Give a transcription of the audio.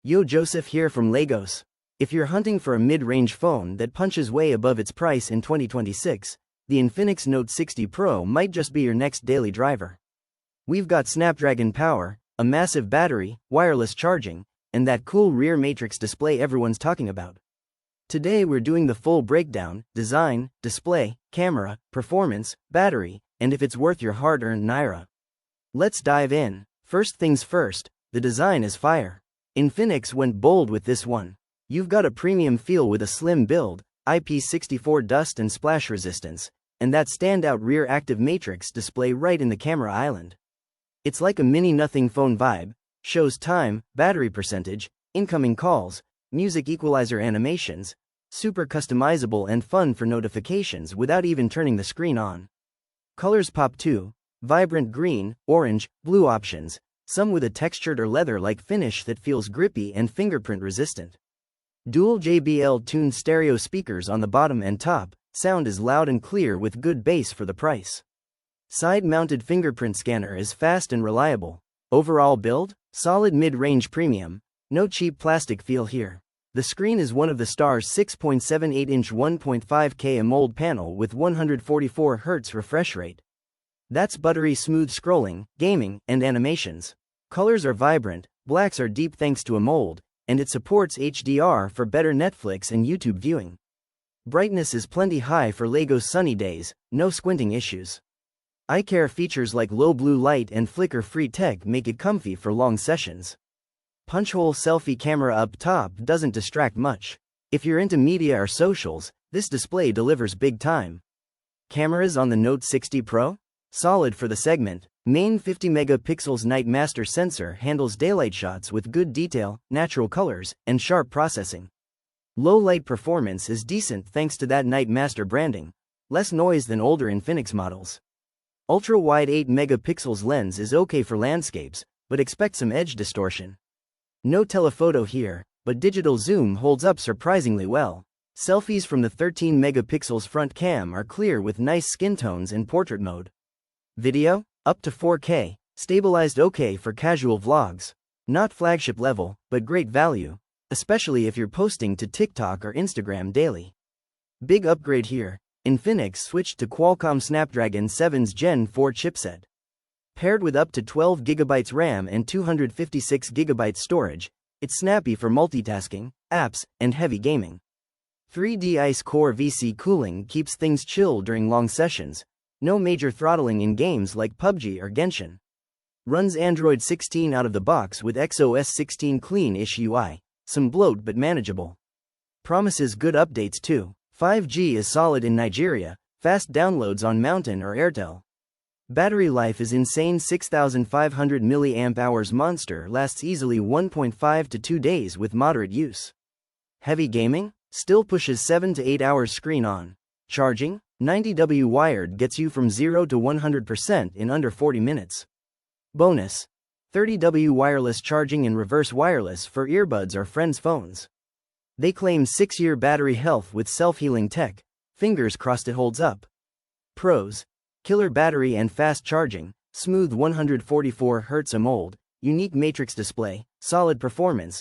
Yo, Joseph here from Lagos. If you're hunting for a mid-range phone that punches way above its price in 2026, the Infinix Note 60 Pro might just be your next daily driver. We've got Snapdragon power, a massive battery, wireless charging, and that cool rear matrix display everyone's talking about. Today we're doing the full breakdown: design, display, camera, performance, battery, and if it's worth your hard-earned naira. Let's dive in. First things first, the design is fire. Infinix went bold with this one. You've got a premium feel with a slim build, IP64 dust and splash resistance, and that standout rear active matrix display right in the camera island. It's like a mini nothing phone vibe, shows time, battery percentage, incoming calls, music equalizer animations, super customizable and fun for notifications without even turning the screen on. Colors pop too: vibrant green, orange, blue options, some with a textured or leather-like finish that feels grippy and fingerprint resistant. Dual JBL-tuned stereo speakers on the bottom and top, sound is loud and clear with good bass for the price. Side-mounted fingerprint scanner is fast and reliable. Overall build, solid mid-range premium, no cheap plastic feel here. The screen is one of the star's 6.78-inch 1.5K AMOLED panel with 144 Hz refresh rate. That's buttery smooth scrolling, gaming, and animations. Colors are vibrant, blacks are deep thanks to AMOLED, and it supports HDR for better Netflix and YouTube viewing. Brightness is plenty high for Lagos sunny days, no squinting issues. Eye care features like low blue light and flicker-free tech make it comfy for long sessions. Punch-hole selfie camera up top doesn't distract much. If you're into media or socials, this display delivers big time. Cameras on the Note 60 Pro? Solid for the segment. Main 50 megapixels Night Master sensor handles daylight shots with good detail, natural colors, and sharp processing. Low light performance is decent thanks to that Night Master branding. Less noise than older Infinix models. Ultra-wide 8 megapixels lens is okay for landscapes, but expect some edge distortion. No telephoto here, but digital zoom holds up surprisingly well. Selfies from the 13 megapixels front cam are clear with nice skin tones in portrait mode. Video, up to 4K, stabilized okay for casual vlogs. Not flagship level, but great value, especially if you're posting to TikTok or Instagram daily. Big upgrade here: Infinix switched to Qualcomm Snapdragon 7's Gen 4 chipset. Paired with up to 12 GB RAM and 256 GB storage, it's snappy for multitasking, apps, and heavy gaming. 3D Ice Core VC cooling keeps things chill during long sessions. No major throttling in games like PUBG or Genshin. Runs Android 16 out of the box with XOS 16 clean-ish UI, some bloat but manageable. Promises good updates too. 5G is solid in Nigeria, fast downloads on Mountain or Airtel. Battery life is insane: 6,500 mAh monster lasts easily 1.5 to 2 days with moderate use. Heavy gaming? Still pushes 7 to 8 hours screen on. Charging? 90W wired gets you from 0 to 100% in under 40 minutes. Bonus: 30W wireless charging and reverse wireless for earbuds or friends' phones. They claim 6-year battery health with self-healing tech. Fingers crossed it holds up. Pros: killer battery and fast charging, smooth 144 Hz AMOLED, unique matrix display, solid performance,